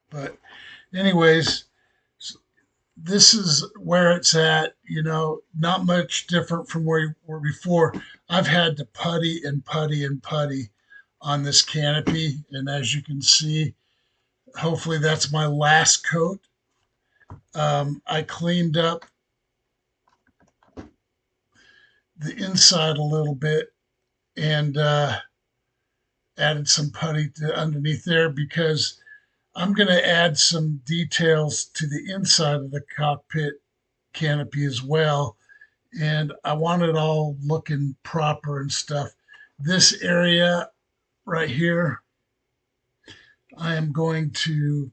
But anyways, this is where it's at. Not much different from where you were before. I've had to putty and putty and putty on this canopy, and as you can see, hopefully that's my last coat. I cleaned up the inside a little bit and added some putty to underneath there because I'm going to add some details to the inside of the cockpit canopy as well. And I want it all looking proper and stuff. This area right here, I am going to,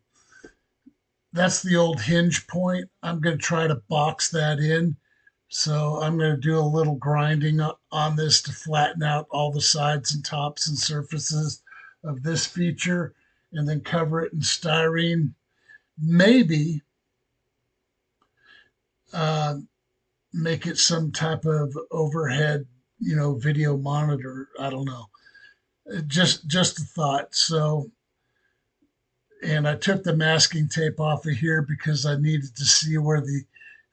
that's the old hinge point. I'm going to try to box that in. So I'm going to do a little grinding on this to flatten out all the sides and tops and surfaces of this feature and then cover it in styrene. Maybe uh, make it some type of overhead, video monitor. I don't know. Just a thought. So, and I took the masking tape off of here because I needed to see where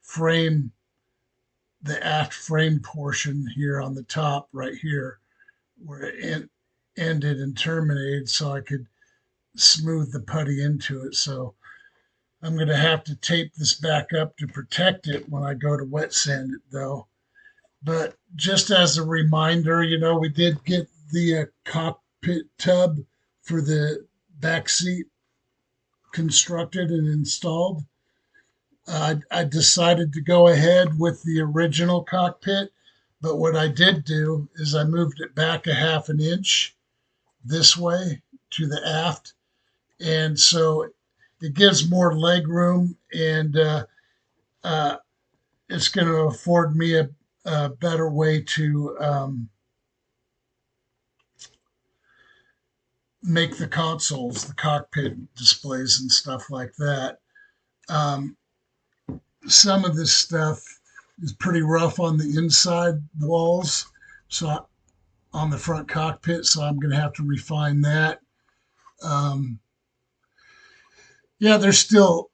frame, the aft frame portion here on the top, right here, where it ended and terminated, so I could smooth the putty into it. So I'm going to have to tape this back up to protect it when I go to wet sand it, though. But just as a reminder, we did get the cockpit tub for the back seat constructed and installed. I decided to go ahead with the original cockpit, but what I did do is I moved it back a half an inch this way to the aft, and so it gives more leg room, and uh, it's going to afford me a better way to make the consoles, the cockpit displays, and stuff like that. Um, some of this stuff is pretty rough on the inside walls, so on the front cockpit, so I'm going to have to refine that. Um, yeah, there's still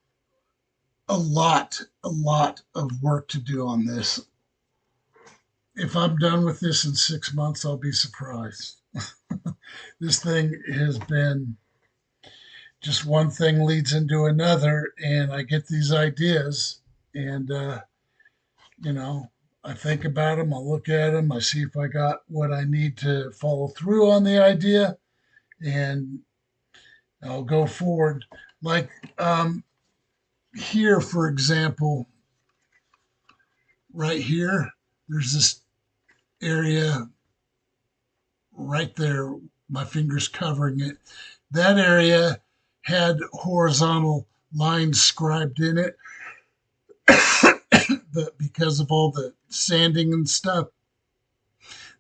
a lot of work to do on this. If I'm done with this in 6 months, I'll be surprised. This thing has been just one thing leads into another, and I get these ideas, and you know, I think about them, I look at them, I see if I got what I need to follow through on the idea, and I'll go forward. Like here, for example, right here, there's this area right there, my fingers covering it. That area had horizontal lines scribed in it, but because of all the sanding and stuff,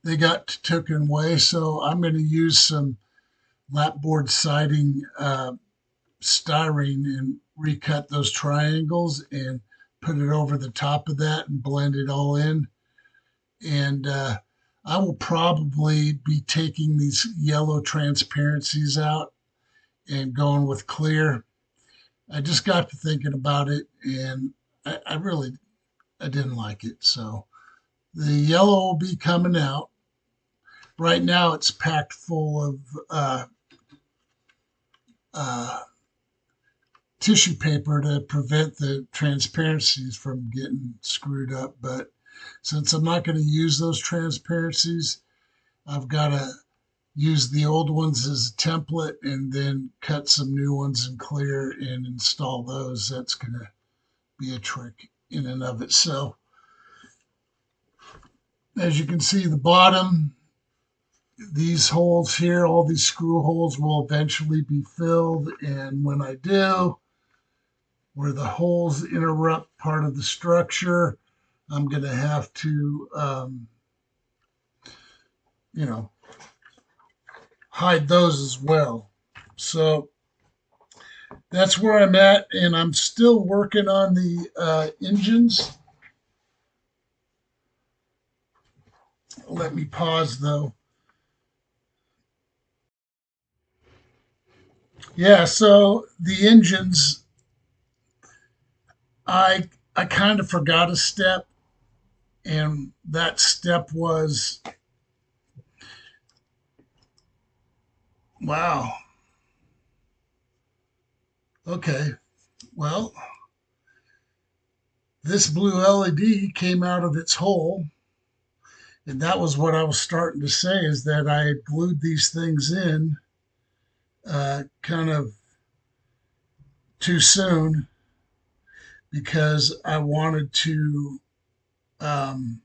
they got taken away. So I'm going to use some lapboard siding styrene and recut those triangles and put it over the top of that and blend it all in. And I will probably be taking these yellow transparencies out and going with clear. I just got to thinking about it, and I really I didn't like it. So the yellow will be coming out. Right now, it's packed full of uh, tissue paper to prevent the transparencies from getting screwed up. But since I'm not going to use those transparencies, I've got to use the old ones as a template and then cut some new ones in clear and install those. That's going to be a trick in and of itself. As you can see, the bottom, these holes here, all these screw holes will eventually be filled. And when I do, where the holes interrupt part of the structure, I'm going to have to, you know, hide those as well. So that's where I'm at, and I'm still working on the engines. Let me pause though. Yeah, so the engines, I kind of forgot a step, and that step was, wow, okay, well, this blue LED came out of its hole, and that was what I was starting to say, is that I had glued these things in kind of too soon because I wanted to um,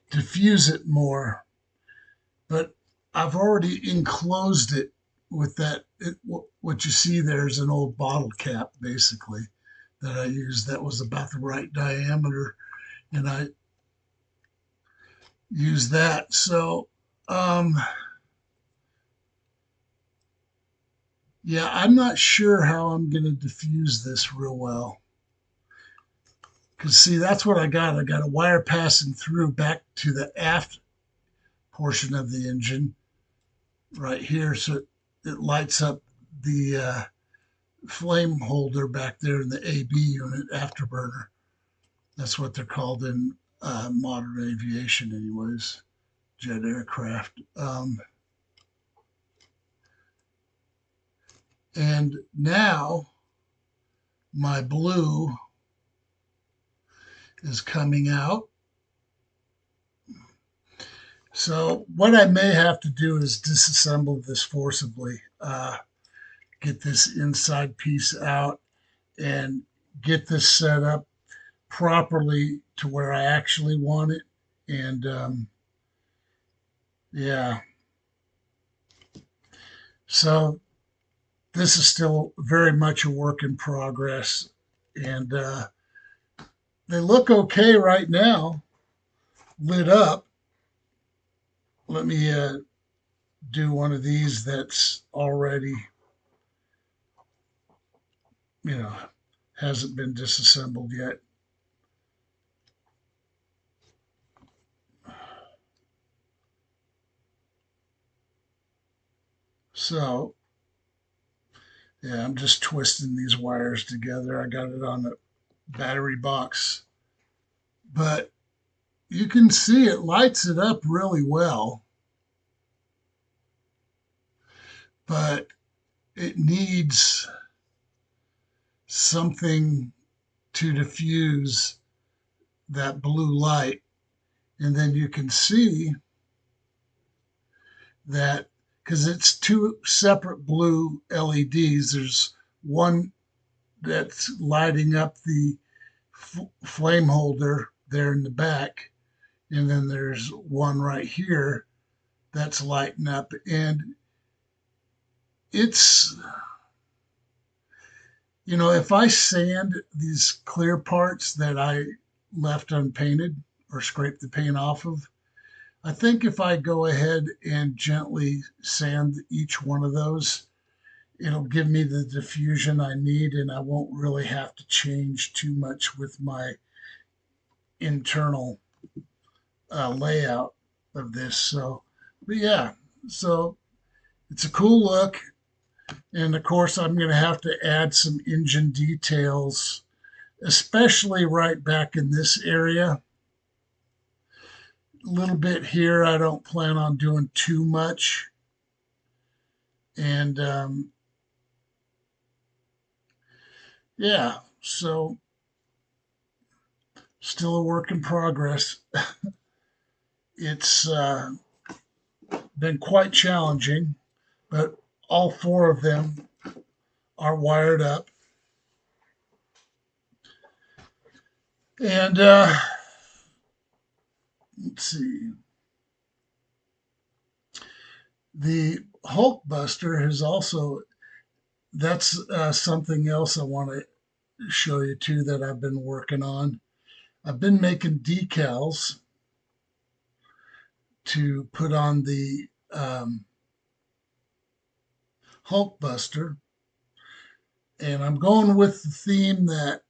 diffuse it more. But I've already enclosed it with that. What you see there is an old bottle cap, basically, that I used. That was about the right diameter, and I used that. So, um, yeah, I'm not sure how I'm going to diffuse this real well. Because, see, that's what I got. I got a wire passing through back to the aft portion of the engine right here. So it lights up the flame holder back there in the AB unit, afterburner. That's what they're called in modern aviation, anyways, jet aircraft. And now my blue is coming out. So what I may have to do is disassemble this forcibly, get this inside piece out, and get this set up properly to where I actually want it. And yeah, so this is still very much a work in progress. And they look okay right now, lit up. Let me do one of these that's already, you know, hasn't been disassembled yet. So, yeah, I'm just twisting these wires together. I got it on the battery box, but you can see it lights it up really well, but it needs something to diffuse that blue light. And then you can see that because it's two separate blue LEDs, there's one that's lighting up the flame holder there in the back, and then there's one right here that's lighting up. And it's, if I sand these clear parts that I left unpainted or scrape the paint off of, I think if I go ahead and gently sand each one of those, it'll give me the diffusion I need, and I won't really have to change too much with my internal layout of this. So, but yeah, so it's a cool look. And of course, I'm going to have to add some engine details, especially right back in this area. A little bit here, I don't plan on doing too much. And yeah, so still a work in progress. It's been quite challenging, but all four of them are wired up. And let's see, the Hulkbuster has also, that's something else I want to show you too that I've been working on. I've been making decals to put on the Hulkbuster, and I'm going with the theme that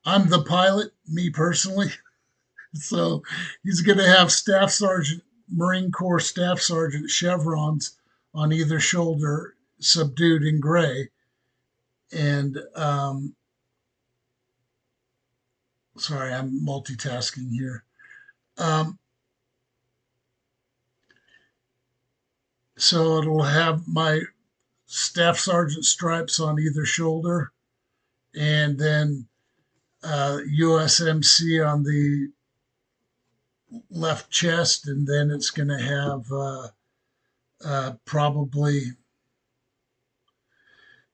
I'm the pilot, me personally. So he's going to have Staff Sergeant, Marine Corps Staff Sergeant chevrons on either shoulder, subdued in gray. And sorry, I'm multitasking here. Um, so it'll have my staff sergeant stripes on either shoulder, and then USMC on the left chest, and then it's going to have probably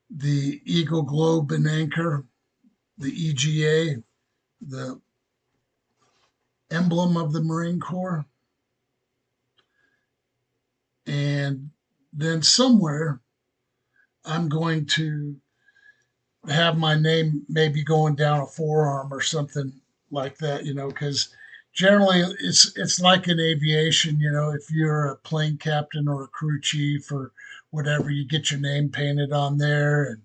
the Eagle Globe and Anchor, the EGA, the emblem of the Marine Corps, and then somewhere I'm going to have my name maybe going down a forearm or something like that, because generally it's like in aviation, if you're a plane captain or a crew chief or whatever, you get your name painted on there, and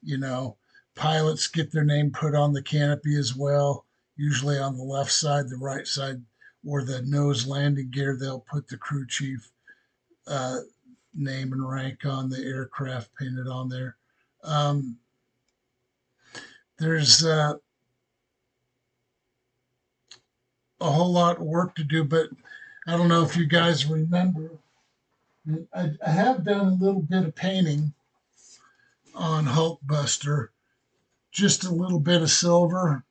you know, pilots get their name put on the canopy as well, usually on the left side, the right side, or the nose landing gear, they'll put the crew chief uh, name and rank on the aircraft painted on there. Um, there's a whole lot of work to do, but I don't know if you guys remember. I have done a little bit of painting on Hulkbuster, just a little bit of silver.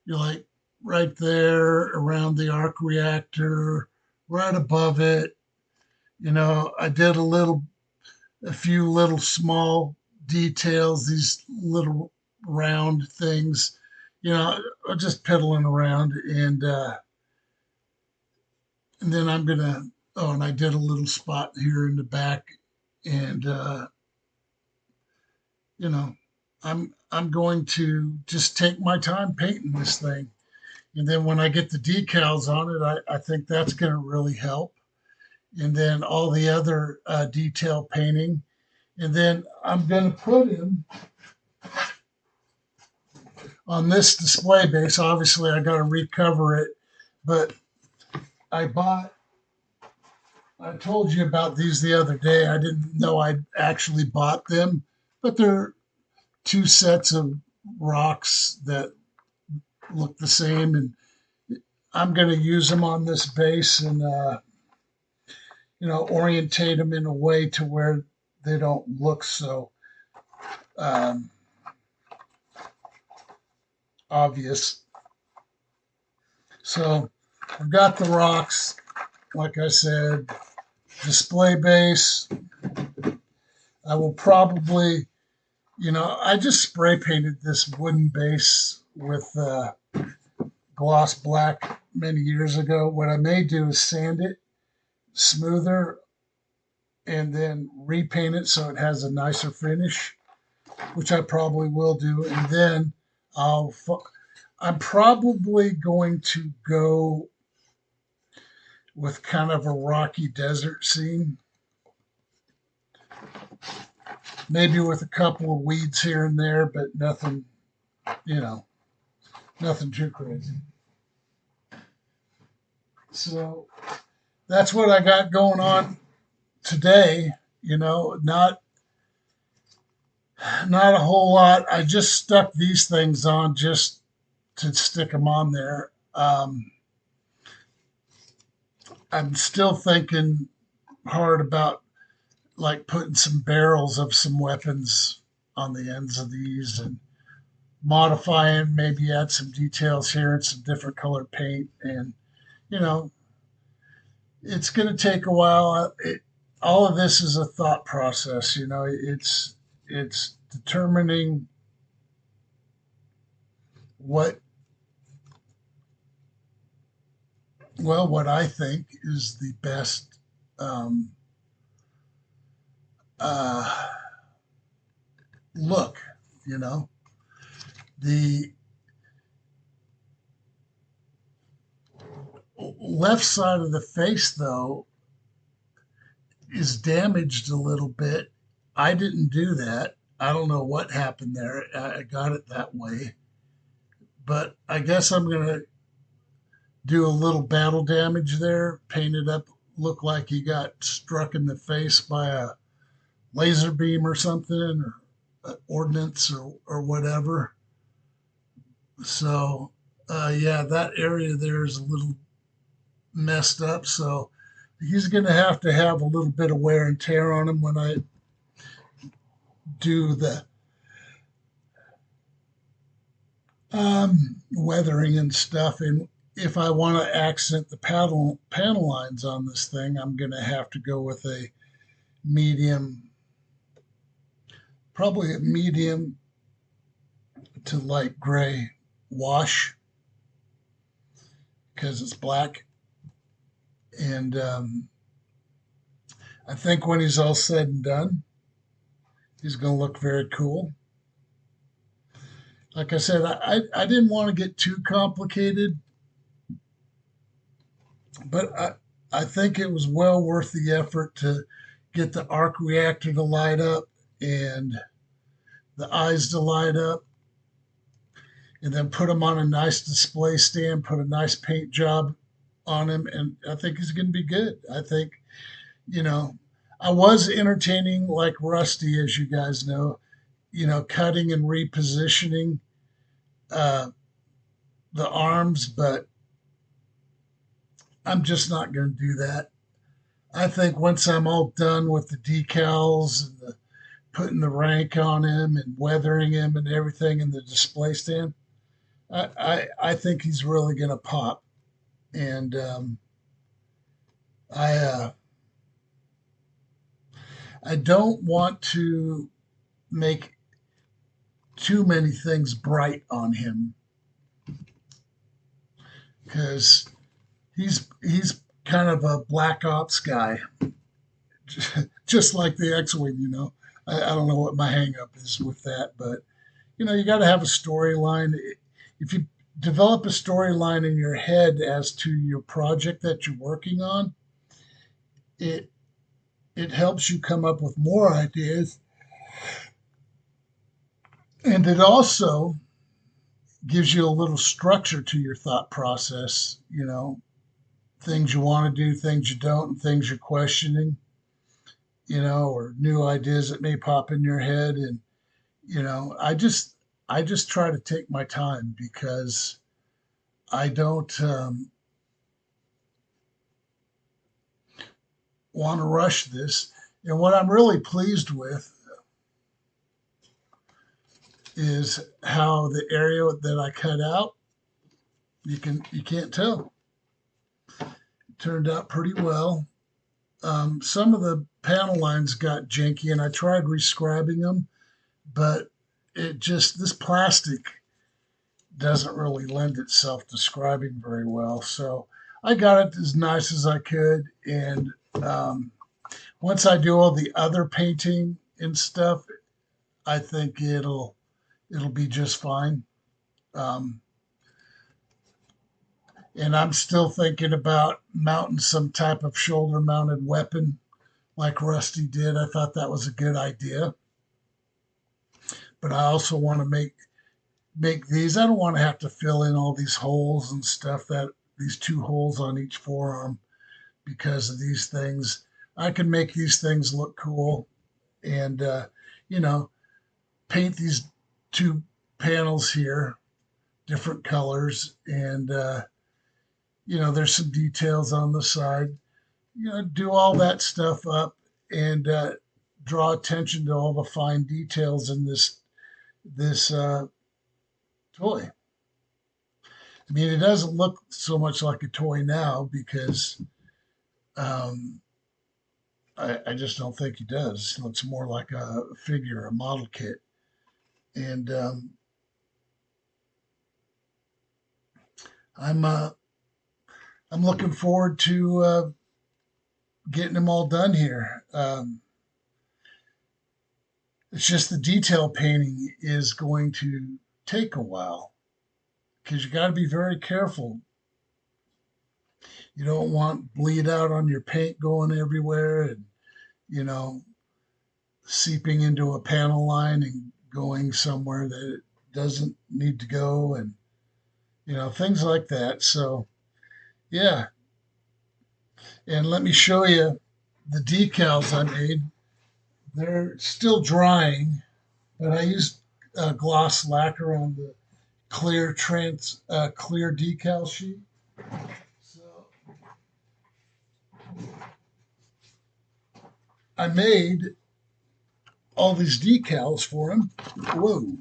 You're like right there around the arc reactor, right above it. I did a few little small details, these little round things, just piddling around, and then I'm gonna. Oh, and I did a little spot here in the back, and you know, I'm going to just take my time painting this thing, and then when I get the decals on it, I think that's going to really help. And then all the other detail painting, and then I'm going to put him on this display base. Obviously, I got to recover it, but I bought. I told you about these the other day. I didn't know I'd actually bought them, but they're two sets of rocks that look the same, and I'm going to use them on this base and orientate them in a way to where they don't look so um, obvious. So I've got the rocks, like I said, display base. I will probably, I just spray painted this wooden base with gloss black many years ago. What I may do is sand it smoother and then repaint it so it has a nicer finish, which I probably will do. And then I'm probably going to go with kind of a rocky desert scene, maybe with a couple of weeds here and there, but nothing, you know, nothing too crazy. So that's what I got going on today. Not a whole lot. I just stuck these things on just to stick them on there. I'm still thinking hard about like putting some barrels of some weapons on the ends of these and modifying, maybe add some details here and some different colored paint. And, you know, it's going to take a while. All of this is a thought process. It's determining what what I think is the best um, uh, look. You know, the left side of the face, though, is damaged a little bit. I didn't do that. I don't know what happened there. I got it that way. But I guess I'm going to do a little battle damage there, paint it up look like he got struck in the face by a laser beam or something, or ordnance or whatever. So, yeah, that area there is a little messed up. So he's going to have a little bit of wear and tear on him when I do the weathering and stuff. And if I want to accent the panel lines on this thing, I'm going to have to go with a medium, probably a medium to light gray wash because it's black. And I think when he's all said and done, he's going to look very cool. Like I said, I didn't want to get too complicated, but I think it was well worth the effort to get the arc reactor to light up and the eyes to light up, and then put him on a nice display stand, put a nice paint job on him, and I think he's going to be good. I think, you know, I was entertaining like Rusty, as you guys know, cutting and repositioning uh, the arms, but I'm just not going to do that. I think once I'm all done with the decals and putting the rank on him and weathering him and everything in the display stand, I think he's really going to pop. And I I don't want to make too many things bright on him because he's kind of a black ops guy, just like the X-wing. I don't know what my hang up is with that, but you got to have a storyline. If you develop a storyline in your head as to your project that you're working on, it it helps you come up with more ideas, and it also gives you a little structure to your thought process. Things you want to do, things you don't, and things you're questioning. Or new ideas that may pop in your head, and I just try to take my time because I don't want to rush this. And what I'm really pleased with is how the area that I cut out, you can't tell. It turned out pretty well. Some of the panel lines got janky, and I tried rescribing them, but this plastic doesn't really lend itself to scribing very well. So I got it as nice as I could, and once I do all the other painting and stuff, I think it'll be just fine. Um, and I'm still thinking about mounting some type of shoulder mounted weapon like Rusty did. I thought that was a good idea. But I also want to make these. I don't want to have to fill in all these holes and stuff, that these two holes on each forearm, because of these things. I can make these things look cool and you know, paint these two panels here different colors, and there's some details on the side. Do all that stuff up, and draw attention to all the fine details in this toy. I mean, it doesn't look so much like a toy now because um, I just don't think it does. It looks more like a figure, a model kit, and I'm uh, I'm looking forward to getting them all done here. It's just the detail painting is going to take a while because you got to be very careful. You don't want bleed out on your paint going everywhere and, you know, seeping into a panel line and going somewhere that it doesn't need to go, and, things like that. So, yeah, And let me show you the decals I made. They're still drying, but I used gloss lacquer on the clear decal sheet. So I made all these decals for him. Whoa.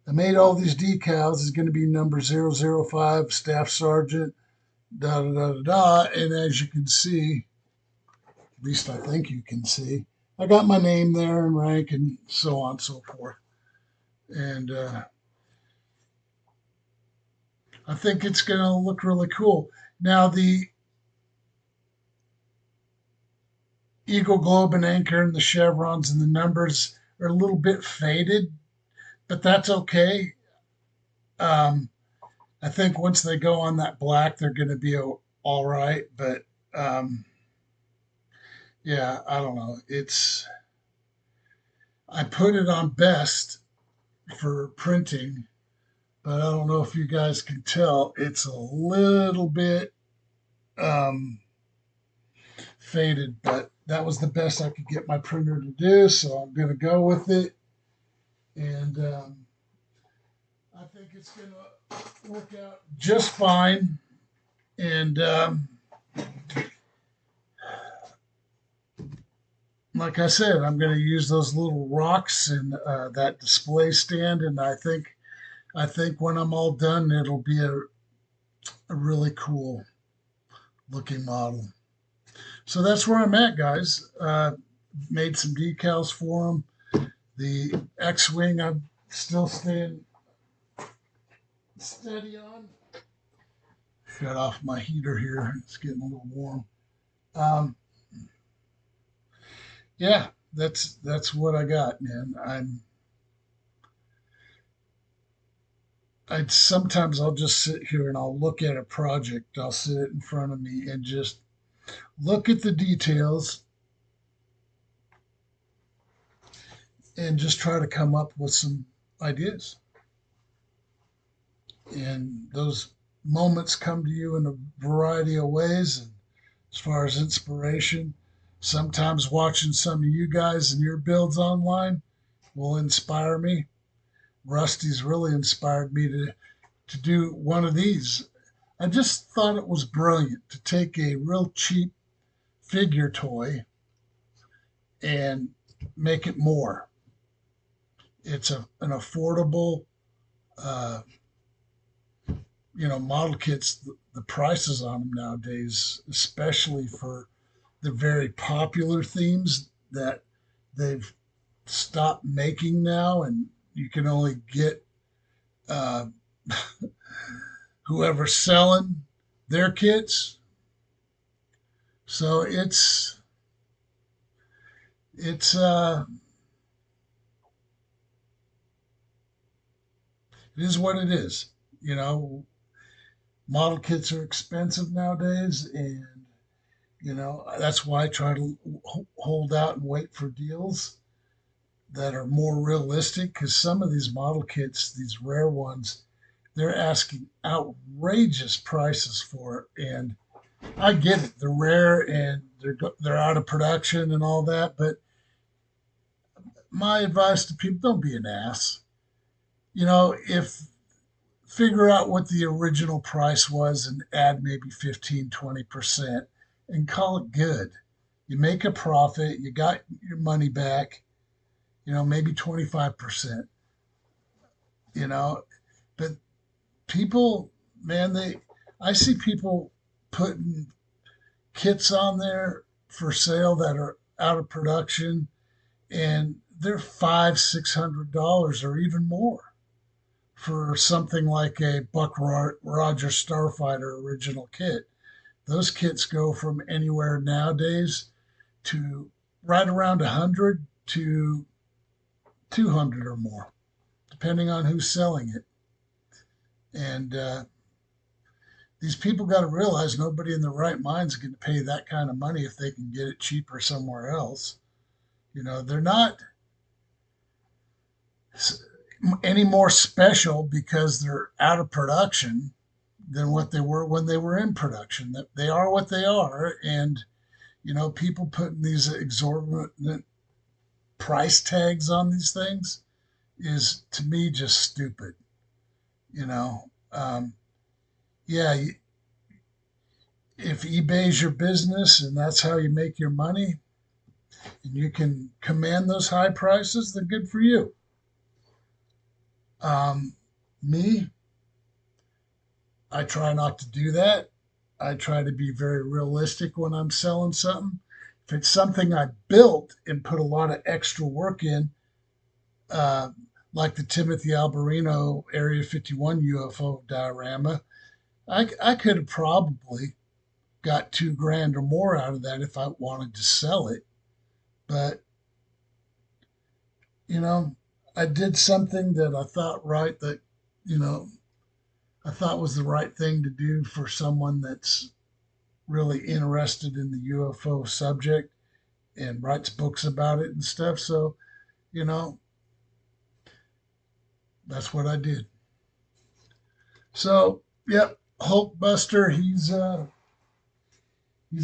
I made all these decals. It's going to be number 005, Staff Sergeant, da da da da da. And as you can see, at least I think you can see, I got my name there and rank and so on and so forth. And I think it's going to look really cool. Now, the Eagle Globe and Anchor and the chevrons and the numbers are a little bit faded, but that's okay. Um, I think once they go on that black, they're going to be all right. But um, yeah, I don't know. I put it on best for printing, but I don't know if you guys can tell. It's a little bit um, faded, but that was the best I could get my printer to do. So I'm going to go with it. And I think it's going to work out just fine. And like I said, I'm going to use those little rocks and that display stand. And I think when I'm all done, it'll be a really cool looking model. So that's where I'm at, guys. Made some decals for them. The X-wing, I'm still staying steady on. Shut off my heater here. It's getting a little warm. Um, yeah, that's what I got, man. I sometimes I'll just sit here and I'll look at a project. I'll sit it in front of me and just look at the details and just try to come up with some ideas. And those moments come to you in a variety of ways. And as far as inspiration, sometimes watching some of you guys and your builds online will inspire me. Rusty's really inspired me to do one of these. I just thought it was brilliant to take a real cheap figure toy and make it more. It's an affordable, uh, model kits. The prices on them nowadays, especially for the very popular themes that they've stopped making now, and you can only get uh, whoever's selling their kits. So it's it is what it is. You know, model kits are expensive nowadays, and that's why I try to hold out and wait for deals that are more realistic. Because some of these model kits, these rare ones, they're asking outrageous prices for it, and I get it. They're rare and they're out of production and all that. But my advice to people: don't be an ass. If figure out what the original price was and add maybe 15-20% and call it good. You make a profit, you got your money back, maybe 25%, you know, but people, man, I see people putting kits on there for sale that are out of production and they're $500-600 or even more for something like a Buck Rogers Starfighter original kit. Those kits go from anywhere nowadays to right around 100 to 200 or more, depending on who's selling it. And these people got to realize nobody in their right mind is going to pay that kind of money if they can get it cheaper somewhere else. They're not any more special because they're out of production. than what they were when they were in production. That they are what they are, and people putting these exorbitant price tags on these things is to me just stupid. You know, um, yeah, if eBay's your business and that's how you make your money, and you can command those high prices, then good for you. Um, Me, I try not to do that. I try to be very realistic when I'm selling something. If it's something I built and put a lot of extra work in, uh, like the Timothy Alberino Area 51 UFO diorama, I could have probably got 2 grand or more out of that if I wanted to sell it. But, you know, I did something that I thought right, that, you know, I thought was the right thing to do for someone that's really interested in the UFO subject and writes books about it and stuff. So, you know, that's what I did. So, yep, Hulkbuster, he's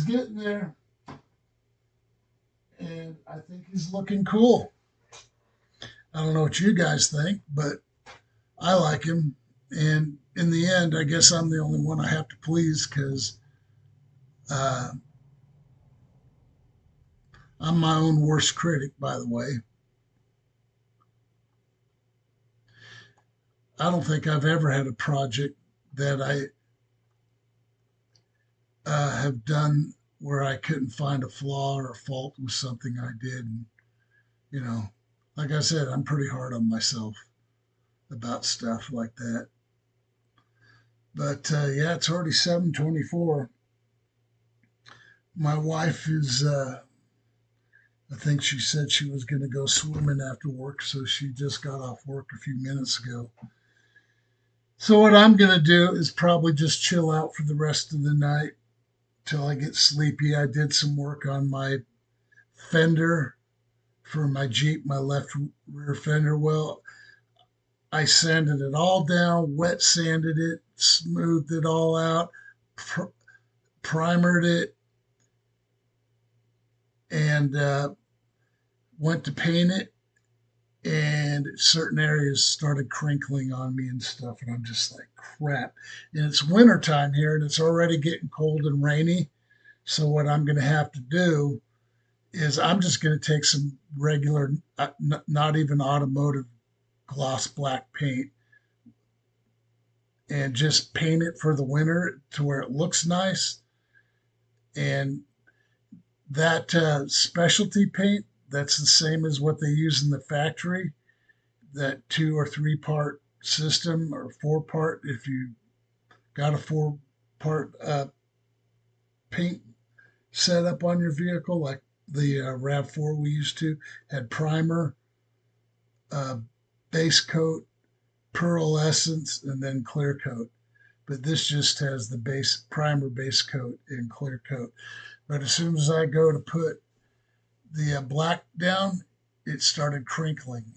getting there, and I think he's looking cool. I don't know what you guys think, but I like him. And in the end, I guess I'm the only one I have to please because uh, I'm my own worst critic, by the way. I don't think I've ever had a project that I have done where I couldn't find a flaw or a fault with something I did. And, you know, like I said, I'm pretty hard on myself about stuff like that. But yeah, it's already 7:24. My wife is, I think she said she was going to go swimming after work, so she just got off work a few minutes ago. So what I'm going to do is probably just chill out for the rest of the night till I get sleepy. I did some work on my fender for my Jeep, my left rear fender. Well, I sanded it all down, wet sanded it, smoothed it all out, pr- primered it, and went to paint it. And certain areas started crinkling on me and stuff. And I'm just like, crap. And it's wintertime here and it's already getting cold and rainy. So, what I'm going to have to do is I'm just going to take some regular, not even automotive gloss black paint and just paint it for the winter to where it looks nice. And that specialty paint, that's the same as what they use in the factory, that 2 or 3 part system or 4 part. If you got a 4 part paint set up on your vehicle, like the RAV4 we used to, had primer, uh, base coat, pearlescence, and then clear coat. But this just has the base primer, base coat, and clear coat. But as soon as I go to put the black down, it started crinkling.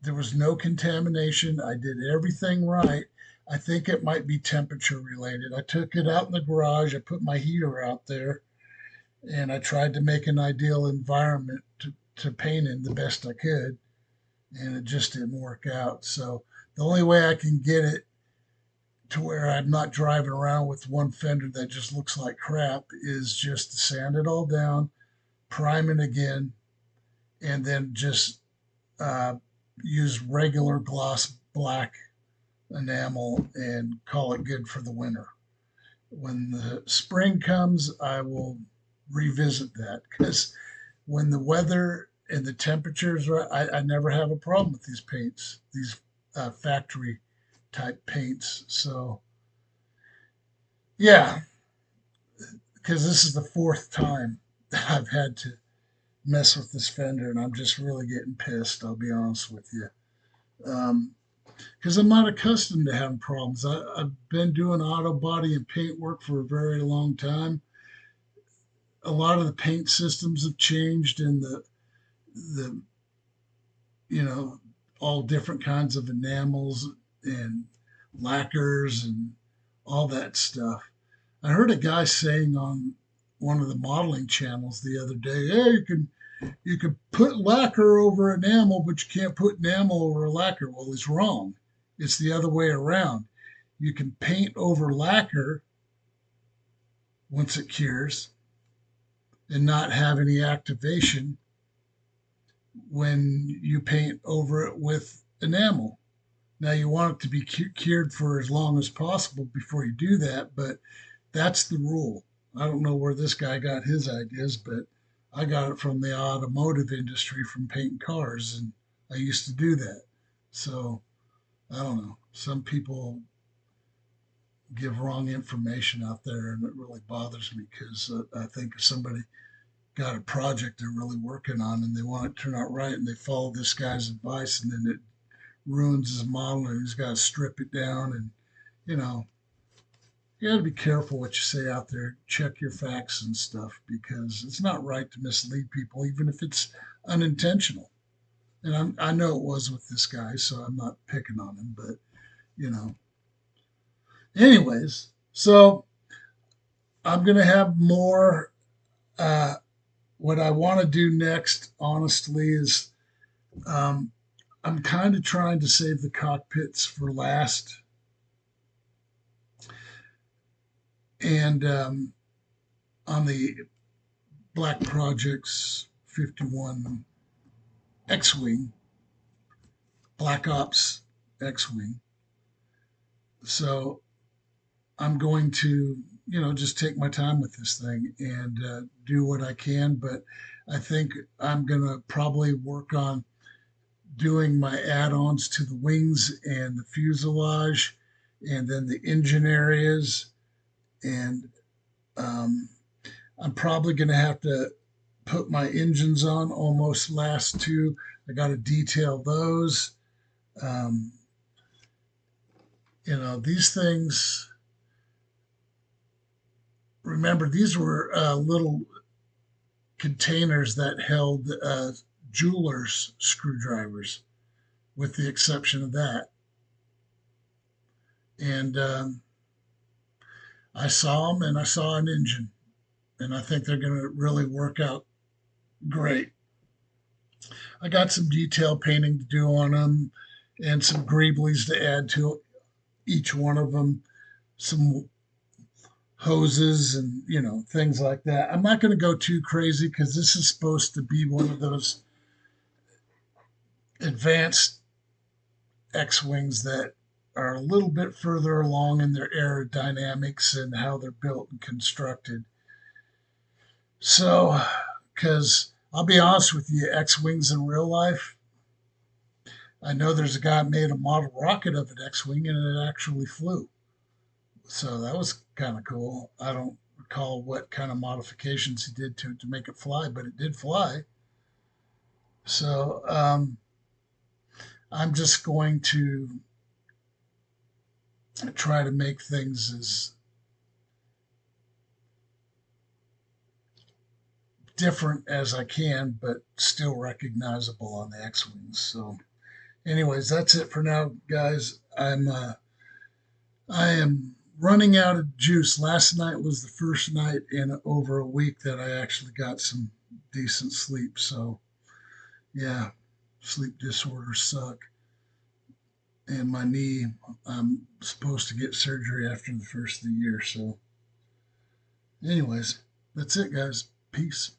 There was no contamination. I did everything right. I think it might be temperature related. I took it out in the garage. I put my heater out there and I tried to make an ideal environment to paint in the best I could. And it just didn't work out. So the only way I can get it to where I'm not driving around with one fender that just looks like crap is just to sand it all down, prime it again, and then just uh, use regular gloss black enamel and call it good for the winter. When the spring comes, I will revisit that because when the weather and the temperatures are, I never have a problem with these paints, these factory type paints. So, yeah, because this is the fourth time that I've had to mess with this fender, and I'm just really getting pissed. I'll be honest with you. Um, because I'm not accustomed to having problems. I've been doing auto body and paint work for a very long time. A lot of the paint systems have changed, and the you know all different kinds of enamels and lacquers and all that stuff. I heard a guy saying on one of the modeling channels the other day, "Hey, you can put lacquer over enamel, but you can't put enamel over lacquer." Well, he's wrong. It's the other way around. You can paint over lacquer once it cures and not have any activation when you paint over it with enamel. Now, you want it to be cured for as long as possible before you do that, but that's the rule. I don't know where this guy got his ideas, but I got it from the automotive industry from painting cars, and I used to do that. So I don't know. Some people give wrong information out there, and it really bothers me because I think if somebody got a project they're really working on and they want it to turn out right and they follow this guy's advice and then it ruins his model and he's got to strip it down and you know you got to be careful what you say out there. Check your facts and stuff because it's not right to mislead people, even if it's unintentional. And I know it was with this guy, so I'm not picking on him, but you know. Anyways, so I'm gonna have more. Uh, what I want to do next, honestly, is um, I'm kind of trying to save the cockpits for last, and on the Black Projects 51 X-wing, Black Ops X-wing. So I'm going to, just take my time with this thing and do what I can. But I think I'm going to probably work on doing my add-ons to the wings and the fuselage and then the engine areas. And um, I'm probably going to have to put my engines on almost last two. I got to detail those. Um, these things, remember, these were little containers that held jeweler's screwdrivers, with the exception of that. And I saw them and I saw an engine, and I think they're going to really work out great. I got some detail painting to do on them and some greeblies to add to each one of them, some hoses and things like that. I'm not going to go too crazy because this is supposed to be one of those advanced X-wings that are a little bit further along in their aerodynamics and how they're built and constructed. So, because I'll be honest with you, X-wings in real life, I know there's a guy made a model rocket of an X-wing and it actually flew. So that was kind of cool. I don't recall what kind of modifications he did to it to make it fly, but it did fly. So I'm just going to try to make things as different as I can, but still recognizable on the X-wings. So, anyways, that's it for now, guys. I am running out of juice. Last night was the first night in over a week that I actually got some decent sleep. So, yeah, sleep disorders suck. And my knee, I'm supposed to get surgery after the first of the year. So, anyways, that's it, guys. Peace.